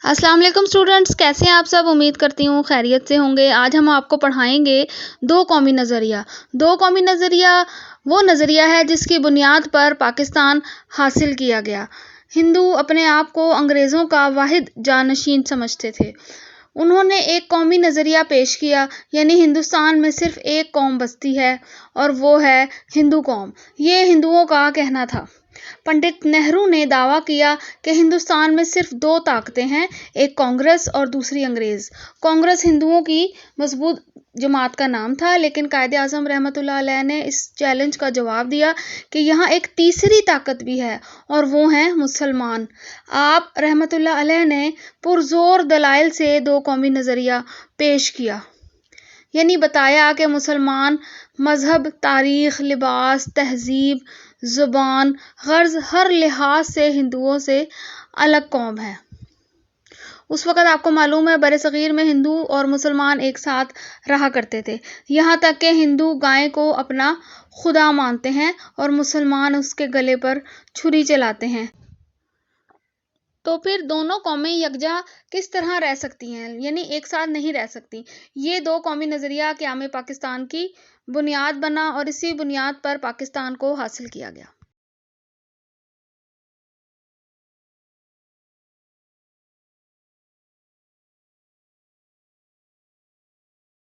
السلام علیکم اسٹوڈنٹس، کیسے ہیں آپ سب؟ امید کرتی ہوں خیریت سے ہوں گے۔ آج ہم آپ کو پڑھائیں گے دو قومی نظریہ۔ دو قومی نظریہ وہ نظریہ ہے جس کی بنیاد پر پاکستان حاصل کیا گیا۔ ہندو اپنے آپ کو انگریزوں کا واحد جانشین سمجھتے تھے۔ انہوں نے ایک قومی نظریہ پیش کیا، یعنی ہندوستان میں صرف ایک قوم بستی ہے اور وہ ہے ہندو قوم۔ یہ ہندوؤں کا کہنا تھا۔ پنڈت نہرو نے دعویٰ کیا کہ ہندوستان میں صرف دو طاقتیں ہیں، ایک کانگریس اور دوسری انگریز۔ کانگریس ہندوؤں کی مضبوط جماعت کا نام تھا، لیکن قائد اعظم رحمۃ اللہ علیہ نے اس چیلنج کا جواب دیا کہ یہاں ایک تیسری طاقت بھی ہے اور وہ ہیں مسلمان۔ آپ رحمۃ اللہ علیہ نے پرزور دلائل سے دو قومی نظریہ پیش کیا، یعنی بتایا کہ مسلمان مذہب، تاریخ، لباس، تہذیب، زبان، غرض ہر لحاظ سے ہندوؤں سے الگ قوم ہے۔ اس وقت آپ کو معلوم ہے برصغیر میں ہندو اور مسلمان ایک ساتھ رہا کرتے تھے، یہاں تک کہ ہندو گائے کو اپنا خدا مانتے ہیں اور مسلمان اس کے گلے پر چھری چلاتے ہیں۔ تو پھر دونوں قومیں یکجا کس طرح رہ سکتی ہیں، یعنی ایک ساتھ نہیں رہ سکتی؟ یہ دو قومی نظریہ قیام پاکستان کی بنیاد بنا اور اسی بنیاد پر پاکستان کو حاصل کیا گیا۔